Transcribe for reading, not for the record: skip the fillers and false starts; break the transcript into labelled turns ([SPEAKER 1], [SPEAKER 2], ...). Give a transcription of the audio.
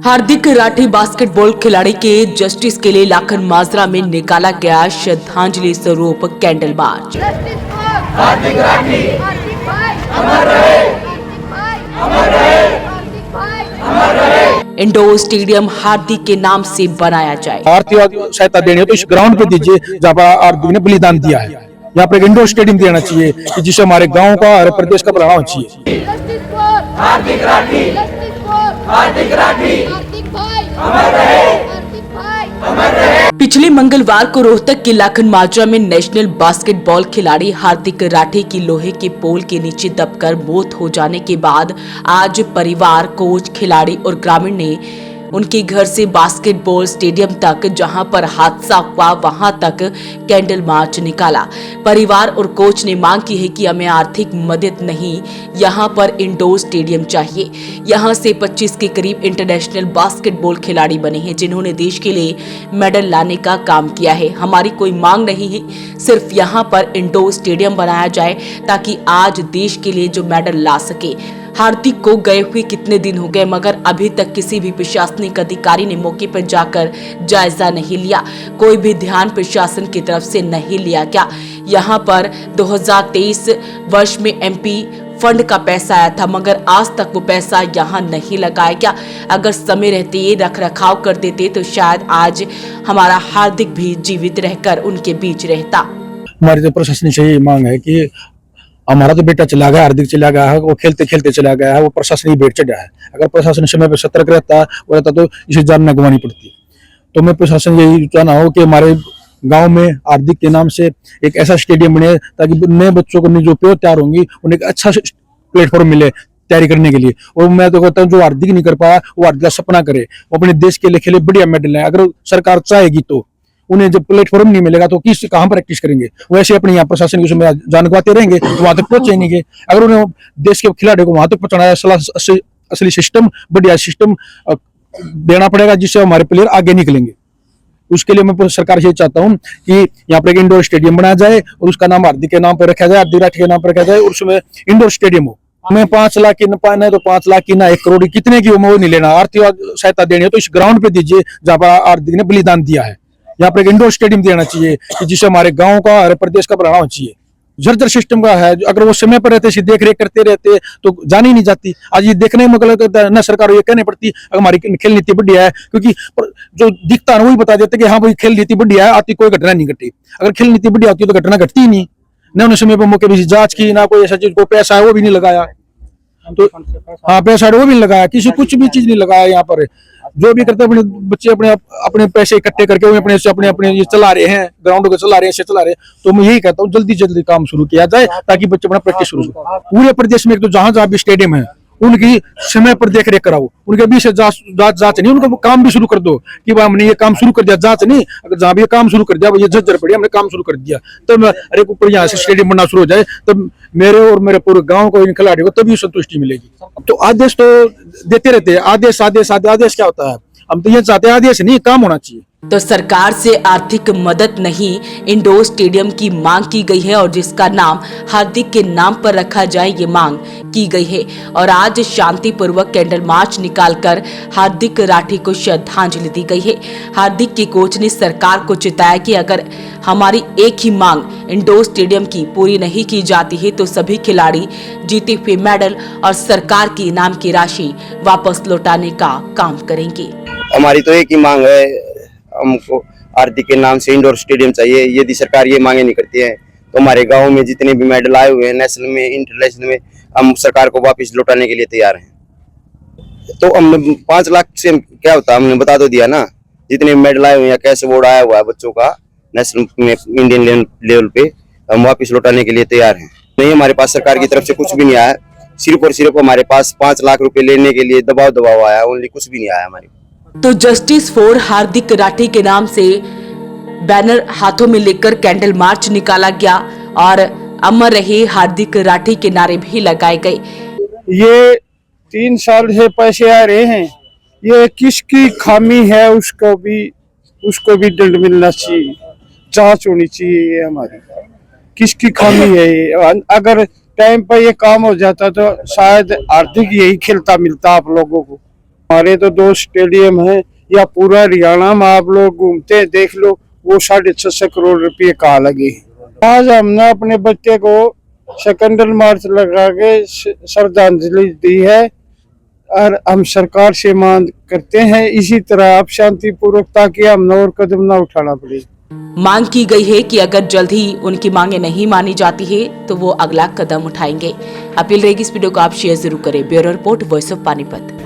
[SPEAKER 1] हार्दिक Rathi basketball खिलाड़ी के justice के लिए लाखन माजरा में निकाला गया श्रद्धांजलि स्वरूप कैंडल मार्च।
[SPEAKER 2] हार्दिक राठी अमर रहे, अमर रहे, अमर रहे।
[SPEAKER 1] इंडोर स्टेडियम हार्दिक के नाम से बनाया जाए।
[SPEAKER 3] आर्थिक सहायता देनी है तो इस ग्राउंड पे दीजिए जहाँ पर हार्दिक ने बलिदान दिया है। यहाँ पर एक इंडोर स्टेडियम देना चाहिए कि जिससे हमारे गांव का और प्रदेश का बढ़ावा चाहिए।
[SPEAKER 2] हार्दिक राठी, हार्दिक राठी अमर रहे, अमर रहे।
[SPEAKER 1] पिछले मंगलवार को रोहतक के लाखन माजरा में नेशनल बास्केटबॉल खिलाड़ी हार्दिक राठी की लोहे के पोल के नीचे दबकर मौत हो जाने के बाद आज परिवार, कोच, खिलाड़ी और ग्रामीण ने उनके घर से बास्केटबॉल स्टेडियम तक, जहां पर हादसा हुआ वहां तक कैंडल मार्च निकाला। परिवार और कोच ने मांग की है कि हमें आर्थिक मदद नहीं, यहां पर इंडोर स्टेडियम चाहिए। यहां से 25 के करीब इंटरनेशनल बास्केटबॉल खिलाड़ी बने हैं जिन्होंने देश के लिए मेडल लाने का काम किया है। हमारी कोई मांग नहीं है, सिर्फ यहां पर इंडोर स्टेडियम बनाया जाए ताकि आज देश के लिए जो मेडल ला सके। हार्दिक को गए हुए कितने दिन हो गए, मगर अभी तक किसी भी प्रशासनिक अधिकारी ने मौके पर जाकर जायजा नहीं लिया। कोई भी ध्यान प्रशासन की तरफ से नहीं लिया गया। यहाँ पर 2023 वर्ष में एमपी फंड का पैसा आया था, मगर आज तक वो पैसा यहाँ नहीं लगाया गया। अगर समय रहते ये रख रखाव कर देते तो शायद आज हमारा हार्दिक भी जीवित रहकर उनके बीच रहता।
[SPEAKER 3] हमारी तो प्रशासन से यही मांग है कि हमारा तो बेटा चला गया, हार्दिक चला गया है, वो खेलते खेलते चला गया है, वो प्रशासन ही बैठ चढ़ा है। अगर प्रशासन समय पर सतर्क रहता तो इसे जान न गंवानी पड़ती। तो मैं प्रशासन यही चाहना हो कि हमारे गांव में हार्दिक के नाम से एक ऐसा स्टेडियम बने ताकि नए बच्चों को जो प्योर तैयार होंगी उन्हें एक अच्छा प्लेटफॉर्म मिले तैयारी करने के लिए। और मैं तो कहता हूँ जो हार्दिक नहीं कर पाया वो हार्दिक का सपना करे, वो अपने देश के लिए खेले, बढ़िया मेडल है। अगर सरकार चाहेगी तो उन्हें जब प्लेटफॉर्म नहीं मिलेगा तो किस कहाँ प्रैक्टिस करेंगे? वैसे अपने यहाँ प्रशासन के समय जानवाते रहेंगे तो वहां तक पहुंचेंगे। अगर उन्हें देश के खिलाड़ियों को वहां तक पहुंचाना है, असली सिस्टम, बढ़िया सिस्टम देना पड़ेगा जिससे हमारे प्लेयर आगे निकलेंगे। उसके लिए मैं सरकार से चाहता हूँ कि यहाँ पर एक इंडोर स्टेडियम बनाया जाए और उसका नाम हार्दिक के नाम पर रखा जाए, हार्दिक राठी के नाम पर रखा जाए और उसमें इंडोर स्टेडियम हो। हमें 5 लाख की न पाना है तो 5 लाख की ना 1 करोड़ कितने की वो नहीं लेना। आर्थिक सहायता देनी है तो इस ग्राउंड पे दीजिए जहाँ पर हार्दिक ने बलिदान दिया है। यहाँ पर एक इंडोर स्टेडियम देना चाहिए कि जिससे हमारे गांव का और प्रदेश का बढ़ावा चाहिए। जर्जर सिस्टम का है, अगर वो समय पर रहते, देख रेख करते रहते तो जान ही नहीं जाती। आज ये देखने में न सरकार ये कहने पड़ती अगर हमारी खेल नीति बढ़िया है, क्योंकि जो दिखता है वही बता देते कि हाँ भाई खेल नीति बढ़िया है, आती कोई घटना नहीं घटी। अगर खेल नीति बढ़िया होती तो घटना घटती ही नहीं। न उन्होंने समय पर मौके भी जांच की, ना कोई ऐसा चीज, को पैसा है वो भी नहीं लगाया। तो हाँ पैसा वो भी नहीं लगाया, किसी कुछ भी चीज नहीं लगाया। यहाँ पर जो भी करते अपने बच्चे अपने पैसे इकट्ठे करके अपने ये चला रहे हैं, ग्राउंड को चला रहे हैं, चला रहे हैं। तो मैं यही कहता हूँ जल्दी जल्दी काम शुरू किया जाए ताकि बच्चे अपना प्रैक्टिस शुरू करें। पूरे प्रदेश में एक तो जहाँ भी स्टेडियम है उनकी समय पर देख रेख कराओ, उनके बीच जांच नहीं, उनका काम भी शुरू कर दो कि भाई हमने ये काम शुरू कर दिया। जांच नहीं, अगर जहाँ भी ये काम शुरू कर दिया, ये जज्जर पड़ी हमने काम शुरू कर दिया, तब अरे ऊपर यहाँ से स्टेडियम बनना शुरू हो जाए तब मेरे और मेरे पूरे गांव को, इन खिलाड़ियों को तभी संतुष्टि मिलेगी। तो आदेश तो देते रहते हैं, आदेश आदेश आदेश क्या होता है? हम तो ये चाहते हैं आदेश नहीं, काम होना चाहिए।
[SPEAKER 1] तो सरकार से आर्थिक मदद नहीं, इंडोर स्टेडियम की मांग की गई है और जिसका नाम हार्दिक के नाम पर रखा जाए ये मांग की गई है। और आज शांतिपूर्वक कैंडल मार्च निकालकर हार्दिक राठी को श्रद्धांजलि दी गई है। हार्दिक के कोच ने सरकार को चिताया कि अगर हमारी एक ही मांग इंडोर स्टेडियम की पूरी नहीं की जाती है तो सभी खिलाड़ी जीते हुए मेडल और सरकार की इनाम की राशि वापस लौटाने का काम करेंगे।
[SPEAKER 4] हमारी तो एक ही मांग है, हमको हार्दिक के नाम से इंडोर स्टेडियम चाहिए। यदि सरकार ये मांगे नहीं करती है तो हमारे गांव में जितने भी मेडल आए हुए हैं नेशनल में, इंटरनेशनल में, हम सरकार को वापस लौटाने के लिए तैयार हैं। तो हमने 5 लाख से क्या होता, हमने बता तो दिया ना। जितने मेडल आए हुए हैं, कैश अवार्ड आया हुआ है बच्चों का नेशनल में, इंडियन लेवल पे, हम वापस लौटाने के लिए तैयार हैं। नहीं, हमारे पास सरकार की तरफ से कुछ भी नहीं आया, सिर्फ और सिर्फ हमारे पास 5 लाख रुपए लेने के लिए दबाव आया, ओनली, कुछ भी नहीं आया हमारे।
[SPEAKER 1] तो जस्टिस फॉर हार्दिक राठी के नाम से बैनर हाथों में लेकर कैंडल मार्च निकाला गया और अमर रहे हार्दिक राठी के नारे भी लगाए गए।
[SPEAKER 5] ये 3 साल से पैसे आ रहे हैं, ये किसकी खामी है उसको भी दंड मिलना चाहिए, जांच होनी चाहिए। ये हमारी किसकी खामी है ये? अगर टाइम पर ये काम हो जाता तो शायद हार्दिक यही खिलता मिलता आप लोगों को। हमारे तो 2 स्टेडियम हैं, या पूरा हरियाणा में आप लोग घूमते हैं, देख लो, वो 650 करोड़ रुपए कहाँ लगे। आज हमने अपने बच्चे को सेकेंडल मार्च लगा के श्रद्धांजलि दी है और हम सरकार से मांग करते हैं इसी तरह आप शांतिपूर्वक, ताकि हम और कदम ना उठाना पड़े।
[SPEAKER 1] मांग की गई है कि अगर जल्द ही उनकी मांगे नहीं मानी जाती है तो वो अगला कदम उठाएंगे। अपील रहेगी इस वीडियो को आप शेयर जरूर करें। Bureau report, voice of Panipat.